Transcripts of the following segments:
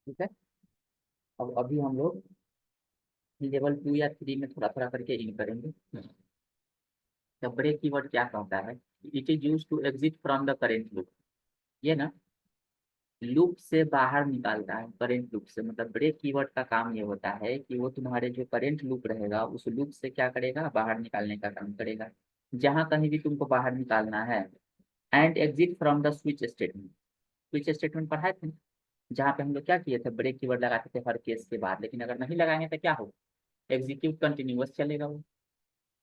ठीक है। अब अभी हम लोग लेवल 2 या 3 में थोड़ा थोड़ा करके इन करेंगे। तो ब्रेक कीवर्ड क्या कहता है? It is use to exit from the current loop. ये ना लूप से बाहर निकालता है, करेंट लूप से। मतलब ब्रेक कीवर्ड का काम ये होता है कि वो तुम्हारे जो करेंट लूप रहेगा उस लूप से क्या करेगा, बाहर निकालने का काम करेगा। जहां कहीं भी तुमको बाहर निकालना है। And exit from the switch statement. Switch statement पढ़ाए थे, जहाँ पे हम लोग क्या किए थे, ब्रेक कीवर्ड लगाते थे हर केस के बाद। लेकिन अगर नहीं लगाएंगे तो क्या हो, एग्जीक्यूट कंटिन्यूअस चलेगा वो।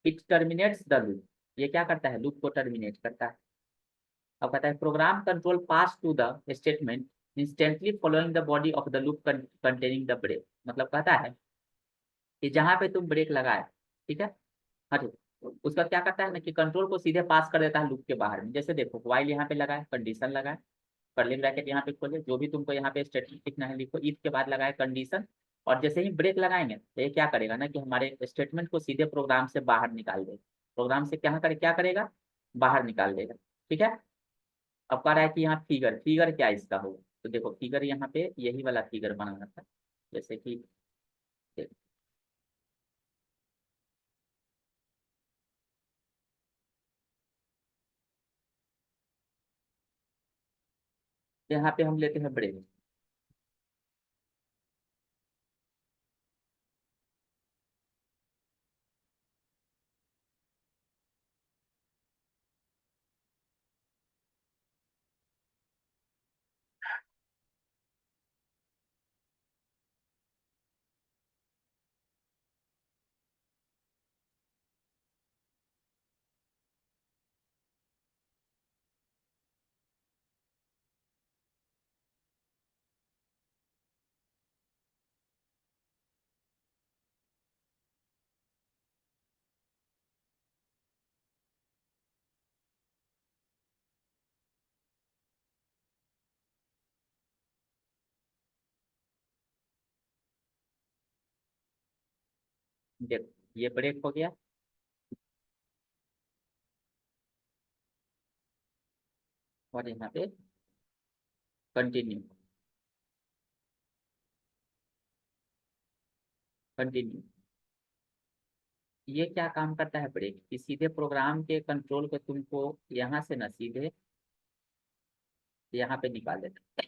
It terminates the loop. ये क्या करता है, लूप को टर्मिनेट करता है। अब कहता है program control pass to the statement instantly following the body of the loop containing the break. मतलब कहता है कि जहां पे तुम ब्रेक लगाए, ठीक है, हाँ ठीक, उसका क्या करता है ना कि कंट्रोल को सीधे पास कर देता है लूप के बाहर में। जैसे देखो वाइल यहाँ पे लगाए, कंडीशन लगाए, कर्ली ब्रैकेट यहाँ पे खोले, जो भी तुमको यहाँ पे स्टेटमेंट लिखना है लिखो, इफ के बाद लगाए कंडीशन। और जैसे ही ब्रेक लगाएंगे तो ये क्या करेगा ना कि हमारे स्टेटमेंट को सीधे प्रोग्राम से बाहर निकाल देगा। प्रोग्राम से क्या करेगा, बाहर निकाल देगा। ठीक है। अब कह रहा है कि यहाँ फिगर, फिगर क्या इसका होगा। तो देखो फिगर यहाँ पे यही वाला फिगर बनाना था। जैसे कि यहाँ पे हम लेते हैं ब्रेक। देखो ये ब्रेक हो गया। और यहाँ पे कंटिन्यू, कंटिन्यू। ये क्या काम करता है ब्रेक, कि सीधे प्रोग्राम के कंट्रोल को तुमको यहाँ से ना सीधे यहाँ पे निकाल देगा,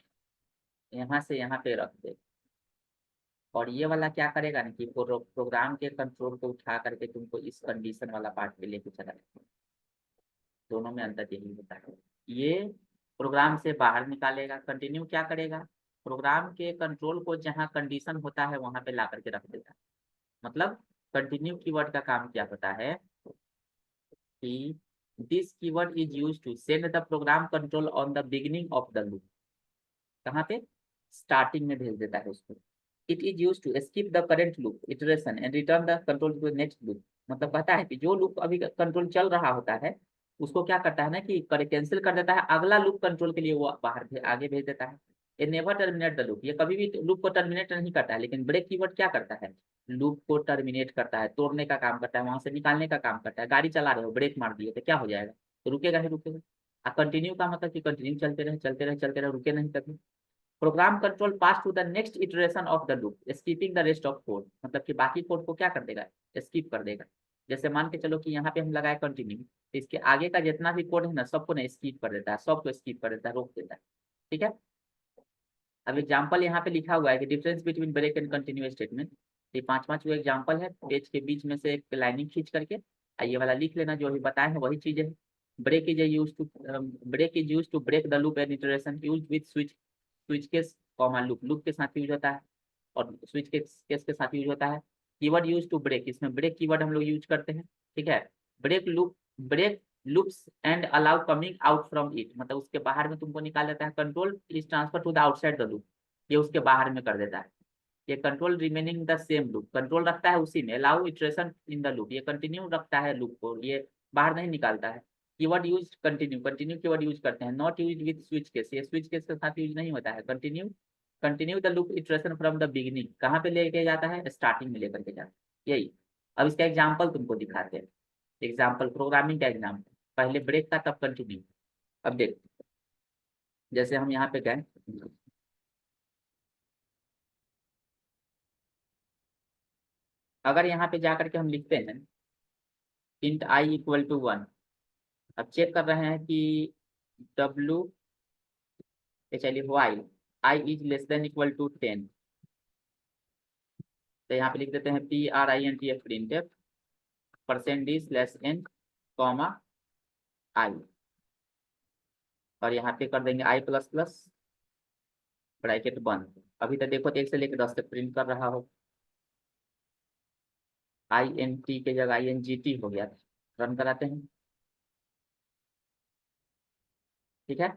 यहाँ से यहाँ पे रख दे। और ये वाला क्या करेगा ना कि प्रोग्राम के कंट्रोल को उठा करके तुमको इस कंडीशन वाला पार्ट पे लेके चला जाएगा। दोनों में अंतर यही होता है। ये प्रोग्राम से बाहर निकालेगा, कंटिन्यू क्या करेगा, प्रोग्राम के कंट्रोल को जहाँ कंडीशन होता है वहां पे ला करके रख देगा। मतलब कंटिन्यू कीवर्ड का काम क्या होता है कि this keyword is use to send the program control on the beginning of the loop. कहाँ पे, स्टार्टिंग में भेज देता है उसको। It is use to skip the current loop iteration and return the control to next loop. मतलब कहता है कि जो लूप अभी कंट्रोल चल रहा होता है उसको क्या करता है ना कि कैंसिल कर देता है, अगला लूप कंट्रोल के लिए वो बाहर आगे भेज देता है। ये नेवर टर्मिनेट द लूप, ये कभी भी लूप को टर्मिनेट नहीं करता है। लेकिन ब्रेक कीवर्ड क्या करता है, लूप को टर्मिनेट करता है, तोड़ने का काम करता है, वहां से निकालने का काम करता है। गाड़ी चला रहे हो, ब्रेक मार दिए तो क्या हो जाएगा, तो रुकेगा ही रुकेगा। कंटिन्यू का मतलब कि कंटिन्यू चलते रहे चलते रहे चलते रहे, रुके नहीं कभी। Program control pass to the next iteration of the loop skipping the rest of code. मतलब कि बाकी कोड को क्या कर देगा, स्किप कर देगा। जैसे मान के चलो कि यहाँ पे हम लगाए कंटिन्यू, तो इसके आगे का जितना भी कोड है ना सबको ना स्किप कर देता है, सबको स्किप कर देता है, रोक देता है। ठीक है। अब एग्जाम्पल यहाँ पे लिखा हुआ है कि difference between break and continue statement. ये पांचवा जो एग्जाम्पल है, पेज के बीच में से एक लाइनिंग खींच करके ये वाला लिख लेना, जो अभी बताए हैं वही चीजें है। Break is use to, break is use to break the loop and iteration use with switch, switch case comma loop, loop के साथ यूज होता है और स्विच केस के साथ यूज होता है। कीवर्ड यूज टू ब्रेक, इसमें ब्रेक कीवर्ड हम लोग यूज करते हैं। ठीक है। Break loop, break loops and allow coming out from it. मतलब उसके बाहर में तुमको निकाल देता है। Control please transfer to the outside the loop, ये उसके बाहर में कर देता है। ये control remaining the same loop, control रखता है उसी में। Allow iteration in the loop, ये कंटिन्यू रखता है लूप को, ये बाहर नहीं निकालता है। Keyword use continue, continue keyword use करते हैं। Not use with switch case, ये स्विच केस के साथ यूज नहीं होता है। Continue, continue the loop iteration from the beginning, कहाँ पे लेके जाता है, स्टार्टिंग में लेकर के जाता है। यही। अब इसका एग्जाम्पल तुमको दिखाते हैं। एग्जाम्पल प्रोग्रामिंग का एग्जाम्पल, पहले ब्रेक था तब कंटिन्यू। अब देख, जैसे हम यहाँ पे गए, अगर यहाँ पे जाकर के हम लिखते हैं इंट आई इक्वल टू 1, अब चेक कर रहे हैं कि डब्ल्यू चलिए Y I is less than equal to 10, तो यहाँ पे लिख देते हैं P R I N T F print F percent is less N comma I, और यहाँ पे कर देंगे आई प्लस प्लस ब्रैकेट बंद। अभी तक देखो 1 से लेकर 10 तक प्रिंट कर रहा हो, आई एन टी के जगह आई एन जी टी हो गया, रन कराते हैं। ठीक है,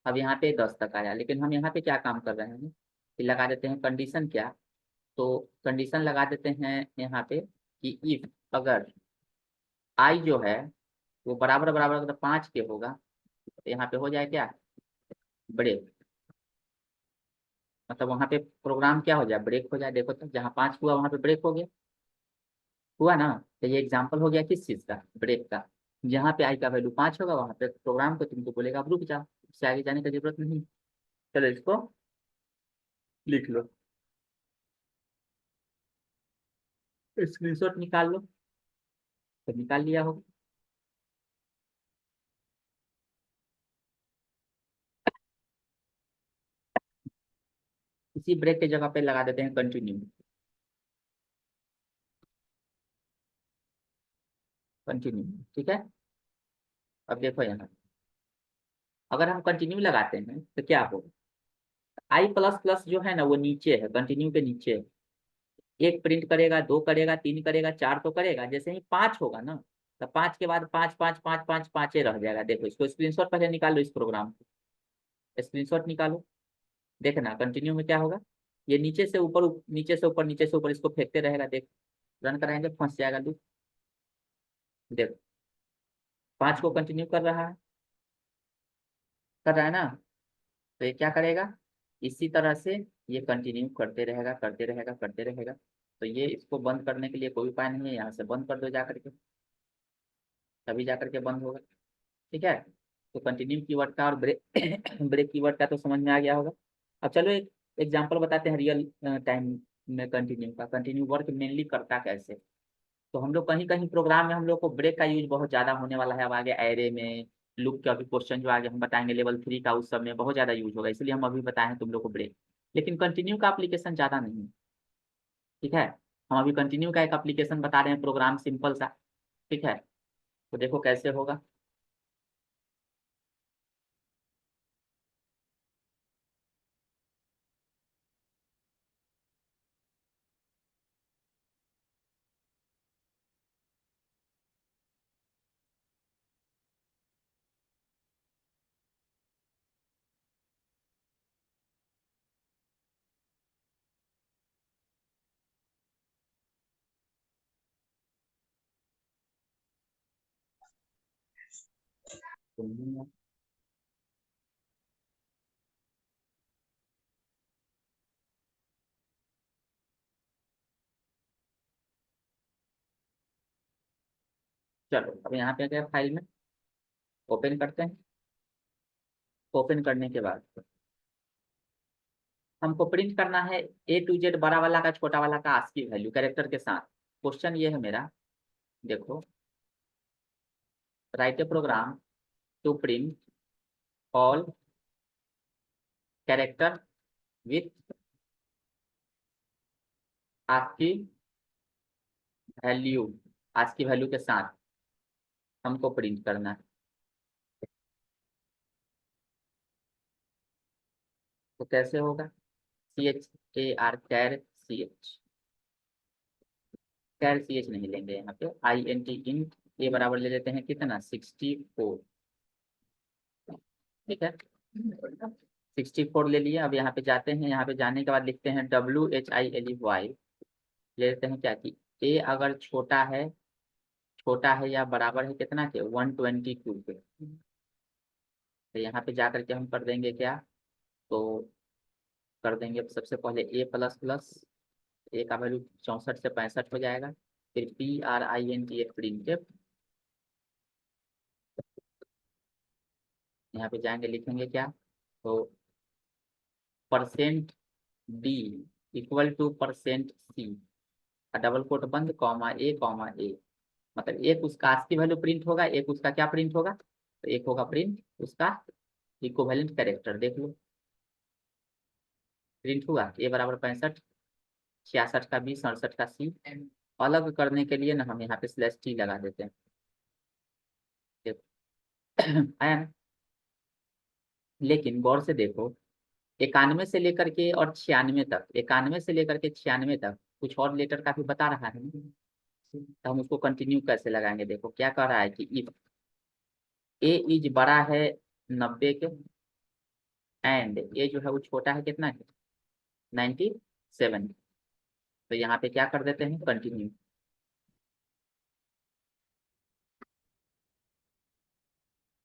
अब यहाँ पे 10 तक आया, लेकिन हम यहाँ पे क्या काम कर रहे हैं कि लगा देते हैं कंडीशन क्या, तो कंडीशन लगा देते हैं यहाँ पे कि इफ अगर आई जो है वो बराबर बराबर अगर 5 के होगा तो यहाँ पे हो जाए क्या ब्रेक, मतलब वहाँ पे प्रोग्राम क्या हो जाए ब्रेक हो जाए। देखो तो जहाँ 5 हुआ वहाँ पे ब्रेक हो गया, हुआ ना। तो ये एग्जाम्पल हो गया किस चीज़ का, ब्रेक का। जहाँ पे आई का वैल्यू 5 होगा वहाँ पे प्रोग्राम को तुमको बोलेगा अब रुक जा, इससे आगे जाने की जरूरत नहीं। चलो इसको लिख लो, स्क्रीनशॉट निकाल लो, तो निकाल लिया हो। इसी ब्रेक के जगह पे लगा देते हैं कंटिन्यू, कंटिन्यू। ठीक है, अब देखो यहाँ अगर हम कंटिन्यू लगाते हैं तो क्या होगा, आई प्लस प्लस जो है ना वो नीचे है, कंटिन्यू के नीचे है। एक प्रिंट करेगा, दो करेगा, तीन करेगा, चार तो करेगा, जैसे ही 5 होगा ना तो 5 के बाद 5 5 5 5 पाँचे रह जाएगा। देखो इसको स्क्रीनशॉट पहले निकाल लो, इस प्रोग्राम को स्क्रीनशॉट निकालो, देखना कंटिन्यू में क्या होगा, ये नीचे से ऊपर नीचे से ऊपर नीचे से ऊपर इसको फेंकते रहेगा। देख रन कराएंगे फंस जाएगा लूप। देखो 5 को कंटिन्यू कर रहा है ना, तो ये क्या करेगा, इसी तरह से ये कंटिन्यू करते रहेगा करते रहेगा करते रहेगा। तो ये इसको बंद करने के लिए कोई उपाय नहीं है, यहाँ से बंद कर दो जाकर के, तभी जाकर के बंद होगा। ठीक है, तो कंटिन्यू कीवर्ड का और ब्रेक ब्रेक कीवर्ड का तो समझ में आ गया होगा। अब चलो एक एग्जांपल बताते हैं रियल टाइम में कंटिन्यू का, कंटिन्यू वर्क मेनली करता कैसे। तो हम लोग कहीं कहीं प्रोग्राम में हम लोग को ब्रेक का यूज बहुत ज्यादा होने वाला है, अब आगे एरे में लूप का भी क्वेश्चन जो आगे हम बताएंगे लेवल 3 का, उस सब में बहुत ज्यादा यूज होगा, इसलिए हम अभी बताए हैं तुम लोग को ब्रेक। लेकिन कंटिन्यू का एप्लीकेशन ज्यादा नहीं है। ठीक है, हम अभी कंटिन्यू का एक एप्लीकेशन बता रहे हैं, प्रोग्राम सिंपल सा। ठीक है, तो देखो कैसे होगा। चलो अब यहाँ पे गए फाइल में, ओपन करते हैं। ओपन करने के बाद हमको प्रिंट करना है A to Z बड़ा वाला का छोटा वाला का आस्की वैल्यू कैरेक्टर के साथ। क्वेश्चन ये है मेरा, देखो write a program to print all character with ASCII value, ASCII value के साथ हमको प्रिंट करना है। तो कैसे होगा, CHAR कैर CH नहीं लेंगे, यहाँ पे INT इंट ये बराबर ले लेते हैं कितना 64। ठीक है, 64 ले लिए। अब यहाँ पे जाते हैं, यहाँ पे जाने के बाद लिखते हैं WHILEY, ले लेते हैं क्या कि ए अगर छोटा है या बराबर है कितना के 122 के, तो यहाँ पे जा करके हम कर देंगे क्या, तो कर देंगे सबसे पहले ए प्लस प्लस, ए का वैल्यू 64 से 65 हो जाएगा, फिर PRINT प्रिंट, यहाँ पे जाएंगे लिखेंगे क्या, तो %D equal to %C, double quote बंद कॉमा ए, मतलब एक उसका आस्की वैल्यू प्रिंट होगा, एक उसका क्या प्रिंट होगा, तो एक होगा प्रिंट उसका इक्विवेलेंट कैरेक्टर। देख लो प्रिंट हुआ, ए बराबर 65, 66 का बी, 67 का सी। अलग करने के लिए ना हम यहाँ पे स्लैश टी लगा देते हैं। देखो आया ना। लेकिन गौर से देखो, 91 से लेकर के और 96 तक, 91 से लेकर के 96 तक कुछ और लेटर का भी बता रहा है ना, तो हम उसको कंटिन्यू कैसे लगाएंगे। देखो क्या कह रहा है कि इफ ए इज बड़ा है 90 के, एंड ए जो है वो छोटा है कितना है, 97, तो यहाँ पे क्या कर देते हैं कंटिन्यू।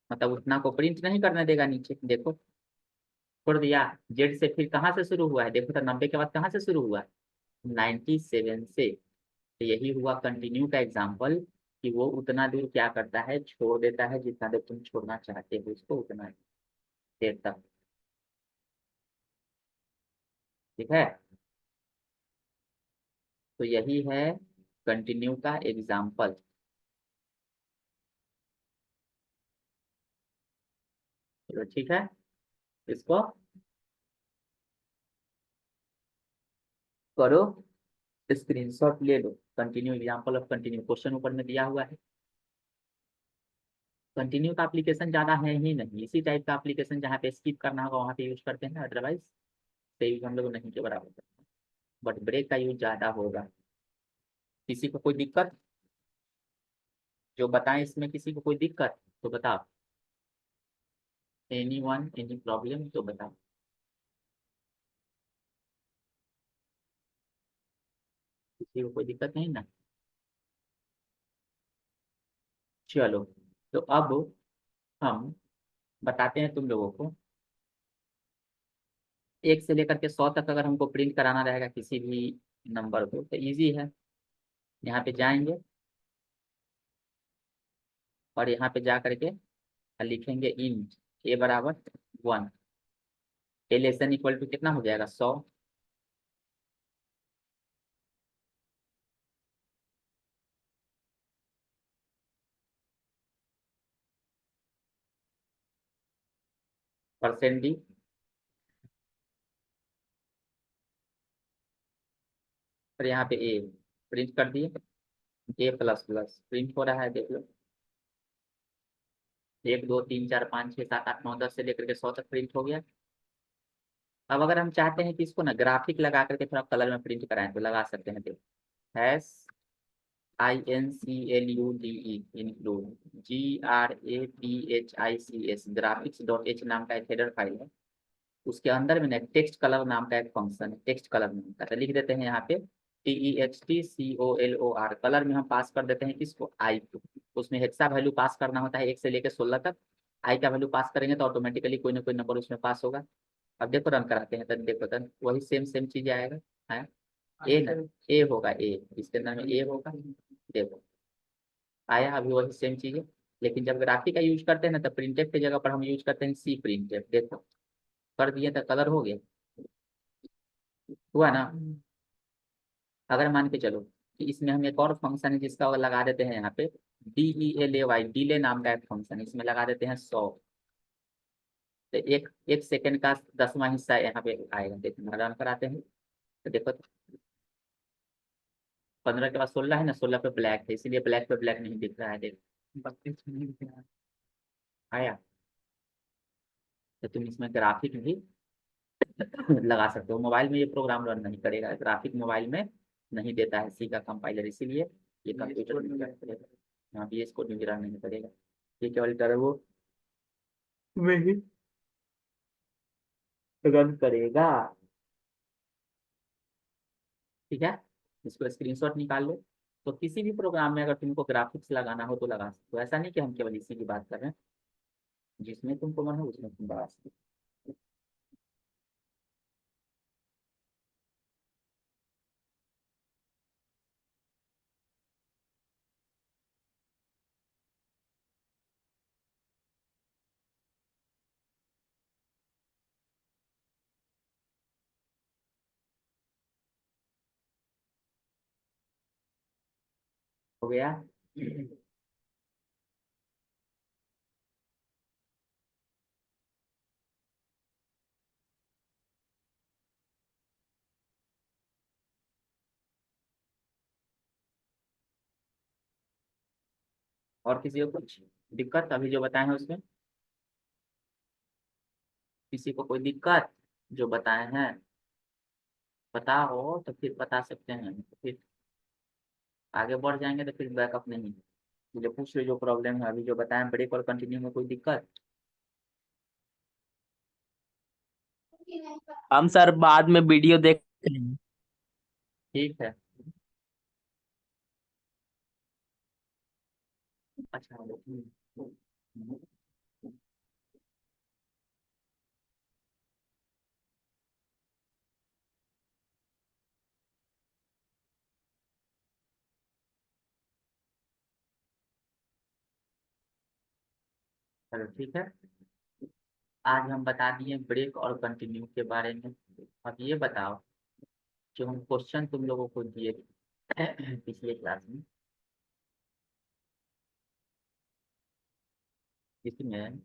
मतलब उतना को प्रिंट नहीं करने देगा नीचे, देखो छोड़ दिया। जेड से फिर कहाँ से शुरू हुआ है, देखो तो 90 के बाद कहाँ से शुरू हुआ है, 97 से। तो यही हुआ कंटिन्यू का एग्जाम्पल, कि वो उतना दूर क्या करता है, छोड़ देता है, जितना देर तुम छोड़ना चाहते हो उसको उतना देर तक। ठीक है, तो यही है कंटिन्यू का एग्जाम्पल। चलो ठीक है, इसको करो, स्क्रीनशॉट ले लो। Continue example of continue question ऊपर में दिया हुआ है। कंटिन्यू का एप्लीकेशन ज्यादा है ही नहीं, इसी टाइप का एप्लीकेशन जहाँ पे स्किप करना होगा वहाँ पे यूज करते हैं, अदरवाइज से यूज हम लोग नहीं के बराबर करते हैं। बट ब्रेक का यूज ज्यादा होगा। किसी को कोई दिक्कत, जो बताएं इसमें किसी को कोई दिक्कत तो बताओ। एनी वन एनी प्रॉब्लम तो बताओ। किसी को कोई दिक्कत नहीं ना। चलो, तो अब हम बताते हैं तुम लोगों को, 1 से लेकर के 100 तक अगर हमको प्रिंट कराना रहेगा किसी भी नंबर को तो इजी है। यहाँ पे जाएंगे और यहाँ पे जा करके लिखेंगे इंट ए बराबर 1, ए लेसन इक्वल टू कितना हो जाएगा 100, परसेंट डी, और यहाँ पे ए प्रिंट कर दिए, ए प्लस प्लस प्रिंट हो रहा है देख लो। 1 2 3 4 5 6 7 8 9 10 से लेकर के 100 तक प्रिंट हो गया। अब अगर हम चाहते हैं कि इसको ना ग्राफिक लगा करके थोड़ा कलर में प्रिंट कराएं तो लगा सकते हैं। देखो S INCLUDE include GRAPHICS graphics dot H नाम का एक हेडर फाइल है। उसके अंदर में ना टेक्स्ट कलर नाम का एक फंक्शन है, टेक्स्ट कलर नाम का, तो लिख देते हैं यहाँ पे TEXTCOLOR। कलर में हम पास कर देते हैं किसको, आई को। उसमें हेक्सा वैल्यू पास करना होता है 1 से लेकर 16 तक। आई का वैल्यू पास करेंगे तो ऑटोमेटिकली कोई ना कोई नंबर उसमें पास होगा। अब देखो रन कराते हैं तो देखो तो वही सेम सेम चीज आएगा है। ए ना, ए होगा ए, इसके अंदर में ए होगा। देखो आया अभी वही सेम चीज है। लेकिन जब ग्राफिक का यूज करते हैं ना तो प्रिंटेफ की जगह पर हम यूज करते हैं सी प्रिंटेफ। देखो कर दिए तो कलर हो गया, हुआ ना। अगर मान के चलो कि इसमें हम एक और फंक्शन है जिसका वो लगा देते हैं यहाँ पे DELAY, डीले नाम का एक फंक्शन, इसमें लगा देते हैं 100। तो एक एक सेकंड का 10वां हिस्सा यहाँ पे आएगा। देखो रन कराते हैं तो देखो 15 के बाद 16 है ना, 16 पे ब्लैक है इसीलिए ब्लैक पे ब्लैक नहीं दिख रहा है। देखो 32 में नहीं दिख रहा है। आया, तो तुम इसमें ग्राफिक भी लगा सकते हो। मोबाइल में ये प्रोग्राम रन नहीं करेगा, ग्राफिक मोबाइल में नहीं देता है सी का कंपाइलर, इसीलिए ये कंप्यूटर में रन करेगा। हाँ VS कोड में भी रन नहीं करेगा, ये केवल टर्बो में ही रन करेगा। ठीक है, इसको स्क्रीनशॉट निकाल लो। तो किसी भी प्रोग्राम में अगर तुमको ग्राफिक्स लगाना हो तो लगा सकते हो, ऐसा नहीं कि हम केवल इसी की बात कर रहे हैं, जिसमें तुमको मन हो उसमें तुम लगा सकते हो। हो गया। और किसी को कुछ दिक्कत अभी जो बताए हैं उसमें? किसी को कोई दिक्कत जो बताए हैं? पता हो तो फिर बता सकते हैं, तो फिर आगे बढ़ जाएंगे, तो फिर बैकअप नहीं। मुझे पूछ लो जो प्रॉब्लम है, अभी जो बताएं ब्रेक और कंटिन्यू में कोई दिक्कत? हम सर बाद में वीडियो देख लेंगे। ठीक है। अच्छा। चलो ठीक है। आज हम बता दिए ब्रेक और कंटिन्यू के बारे में। अब ये बताओ, जो हम क्वेश्चन तुम लोगों को दिए थे पिछले क्लास में, इसमें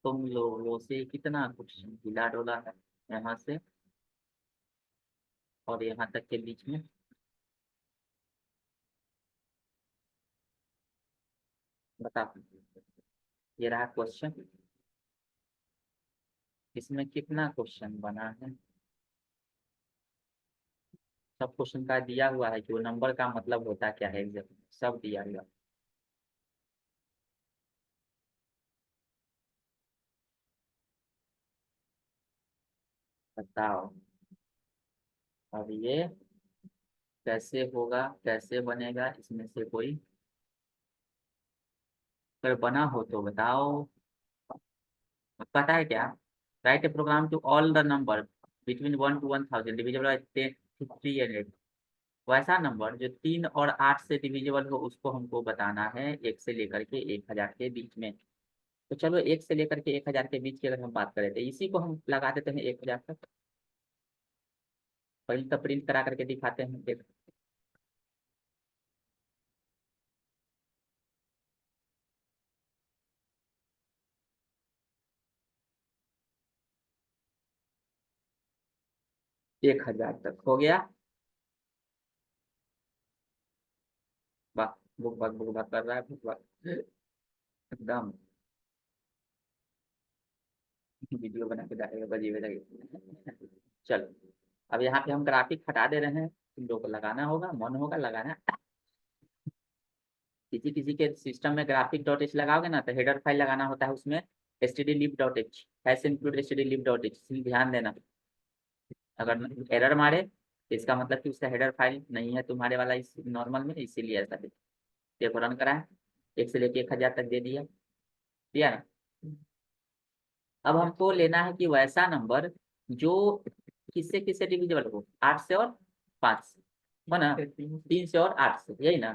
तुम लोगों से कितना कुछ हिला डोला है, यहाँ से और यहाँ तक के बीच में? बता। ये रहा क्वेश्चन, इसमें कितना क्वेश्चन बना है? सब क्वेश्चन का दिया हुआ है कि वो नंबर का मतलब होता क्या है, एग्जैक्ट सब दिया हुआ। बताओ अब ये कैसे होगा, कैसे बनेगा, इसमें से कोई अगर बना हो तो बताओ। पता है क्या? Write a program to all the number between 1 to 1000 divisible by 3 and 8। वैसा नंबर जो 3 और 8 से डिविजिबल हो उसको हमको बताना है, 1 से लेकर के 1000 के बीच में। तो चलो 1 से लेकर के 1000 के बीच की अगर हम बात करें तो इसी को हम लगा देते हैं 1000 तक। पहले तो प्रिंट करा करके दिखाते हैं, देख। 1000 तक हो गया। वाह। बुक भाग कर रहा है, बुक भाग एकदम। वीडियो बना के डालेगा बजी बजा। चलो, अब यहाँ पे हम ग्राफिक हटा दे रहे हैं, तुम लोग को लगाना होगा, मन होगा लगाना। किसी किसी के सिस्टम में ग्राफिक डॉट एच लगाओगे ना तो हेडर फाइल लगाना होता है उसमें, stdlib.h ऐसे इंक्लूड stdlib.h, इसलिए ध्यान देना। अगर एरर मारे तो इसका मतलब कि उसका हेडर फाइल नहीं है तुम्हारे वाला इस नॉर्मल में, इसीलिए ऐसा है। देखो रन करा है, 1 से लेके 1000 तक दे दिया, दिया ना। अब हमको लेना है कि वैसा नंबर जो किससे किससे डिविजिबल हो, 8 से और 5 से, हो ना? 3 से और 8 से, यही ना?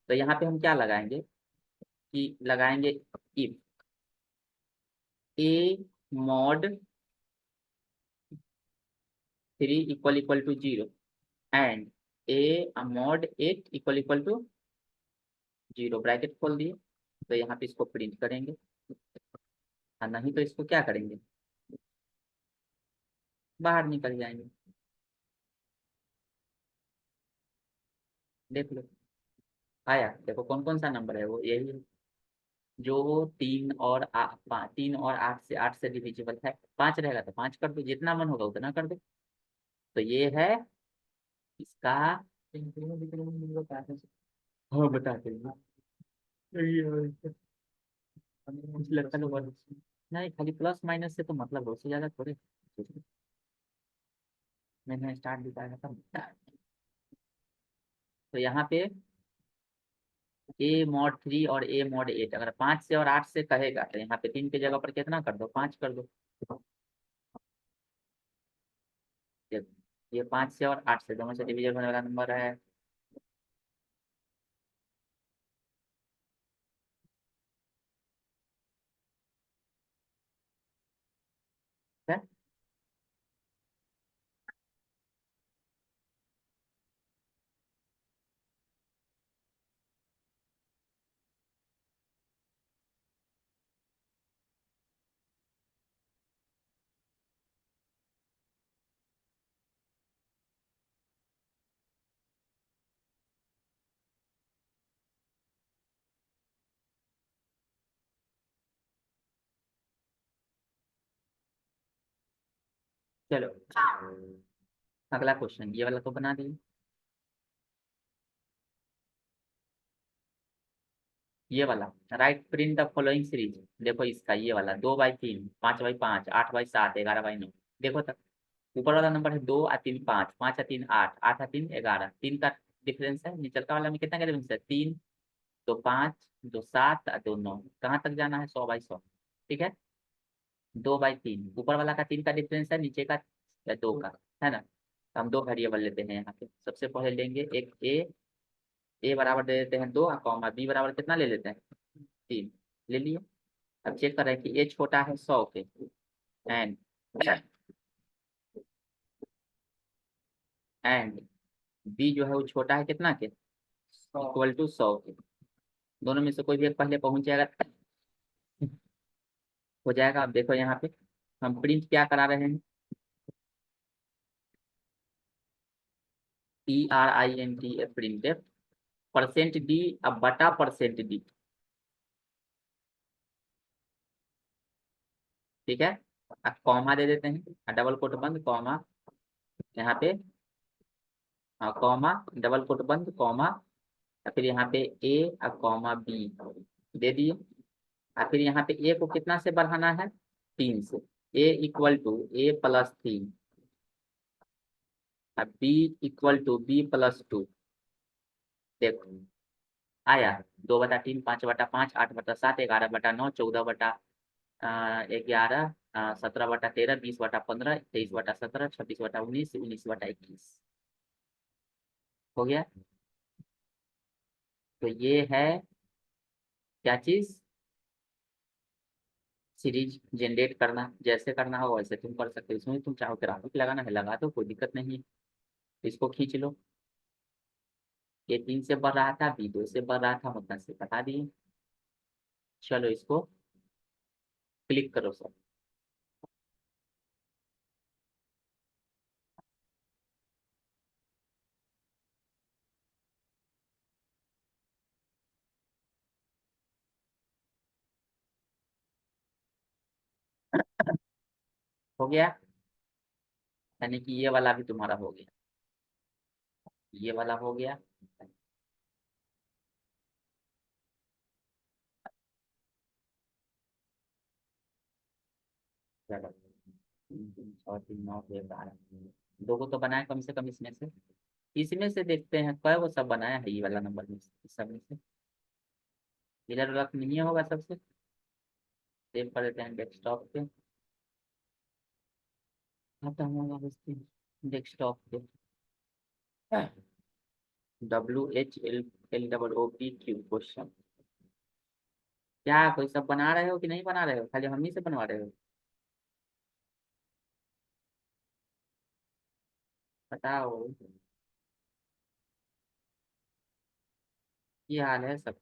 तो यहाँ पे हम क्या लगाएंगे कि लगाएंगे if A mod 3 == 0 and A mod 8 == 0, bracket खोल दिए। तो यहाँ पे इसको प्रिंट करेंगे, और नहीं तो इसको क्या करेंगे, बाहर निकल जाएंगे। देख लो आया, देखो कौन कौन सा नंबर है, वो यही है जो 3 और 8 से डिविजिबल है। 5 रहेगा तो 5 कर दो, जितना मन होगा उतना कर दो। तो ये है इसका। हाँ बताते हैं। मुझे लगता है नहीं, खाली प्लस माइनस से तो मतलब उससे ज्यादा थोड़े। मैंने स्टार्ट दिखाया था। तो यहाँ पे A mod 3 और A mod 8, अगर 5 से और 8 से कहेगा तो यहाँ पे 3 की जगह पर कितना कर दो, 5 कर दो। ये 5 से और 8 से दोनों से डिविजन होने वाला नंबर है। ठीक है? चलो अगला क्वेश्चन, ये वाला तो बना दिए। ये वाला, right print the following series. देखो इसका ये वाला 2/3, 5/5, 8/7, 11/9। देखो तक ऊपर वाला नंबर है 2 और 3 5, 5 और 3 8, 8 और 3 11, 3 का डिफरेंस है। निचलता वाला में कितना का डिफरेंस है? 3, 2 5, 2 7 और 2 9। कहाँ तक जाना है? 100/100। ठीक है, 2/3 ऊपर वाला का 3 का डिफरेंस है, नीचे का 2 का है ना। तो हम 2 वेरिएबल लेते हैं यहाँ पे। सबसे पहले लेंगे एक ए बराबर दे देते हैं 2 और कॉमा बी बराबर कितना ले लेते हैं? 3 ले लिए। अब चेक कर रहे हैं कि ए छोटा है 100 के, एंड एंड बी जो है वो छोटा है कितना के? इक्वल टू 100 के। दोनों में से कोई भी एक पहले पहुंच जाएगा हो जाएगा। अब देखो यहाँ पे हम प्रिंट क्या करा रहे हैं? PRINT प्रिंट परसेंट डी अब बटा परसेंट डी। ठीक है, अब कॉमा दे देते हैं, डबल कोट बंद कॉमा, यहाँ पे कॉमा डबल कोट बंद कॉमा, और फिर यहाँ पे ए और कॉमा बी दे दिए। और फिर यहाँ पे ए को कितना से बढ़ाना है? 3 से। ए इक्वल टू A+3, और बी इक्वल टू B+2। देखो आया 2/3, 5/5, 8/7, 11/9, 14/11, 17/13, 20/15, 23/17, 26/19, 19/21 हो गया। तो ये है क्या चीज? सीरीज जनरेट करना। जैसे करना हो वैसे तुम कर सकते हो, इसमें तुम चाहो ग्राफिक लगाना है लगा दो, कोई दिक्कत नहीं है। इसको खींच लो, ये 3 से बढ़ रहा था, बी 2 से बढ़ रहा था, मतलब से बता दिए। चलो इसको क्लिक करो सब। हो गया, यानी कि ये वाला भी तुम्हारा हो गया, ये वाला हो गया। चलो 3, 6, 3, 9, 12, दो को तो बनाया कम से कम इसमें से। इसमें से देखते हैं कई वो सब बनाया है, ये वाला नंबर में से, इस सब में से इधर उधर नहीं होगा सबसे। सेव कर देते हैं डेस्कटॉप पे, खत्म होगा डेस्कटॉप पे। WHLLOOP question. क्या कोई सब बना रहे हो कि नहीं बना रहे हो? खाली हम ही से बनवा रहे हो? बताओ, ये हाल है सब।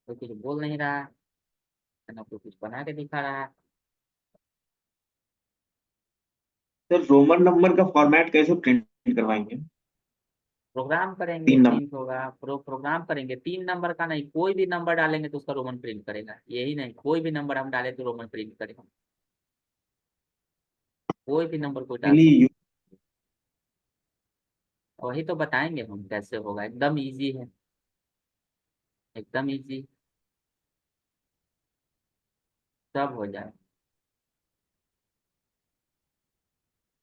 कोई कुछ बोल नहीं रहा है, ना कोई कुछ बना के दिखा रहा है। सर रोमन नंबर का फॉर्मेट कैसे प्रिंट करवाएंगे? प्रोग्राम करेंगे 3 नंबर। प्रिंट होगा। प्रोग्राम करेंगे 3 नंबर का नहीं, कोई भी नंबर डालेंगे तो उसका रोमन प्रिंट करेगा। यही नहीं, कोई भी नंबर हम डाले तो रोमन प्रिंट करेगा। कोई भी नंबर कोई डाल सकते। यू। वही तो बताएंगे हम कैसे होगा, एकदम इजी है, एकदम इजी, सब हो जाए।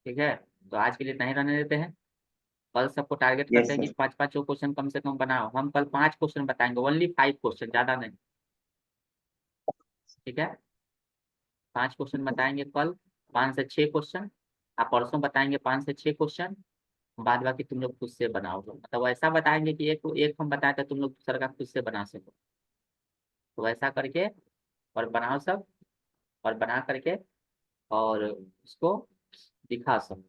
ठीक है, तो आज के लिए इतना ही रहने देते हैं। कल सबको टारगेट करते यस हैं कि सर। 5-5 क्वेश्चन कम से कम बनाओ। हम कल 5 क्वेश्चन बताएंगे, ओनली 5 क्वेश्चन, ज्यादा नहीं। ठीक है, 5 क्वेश्चन बताएंगे कल, 5 से 6 क्वेश्चन। आप परसों बताएंगे 5 से 6 क्वेश्चन। बाद बाकी तुम लोग खुद से बनाओ, मतलब वैसा बताएंगे कि एक एक हम बताए तो तुम लोग दूसरा का खुद से बना सको। तो वैसा करके और बनाओ सब, और बना करके और उसको दिखा सब।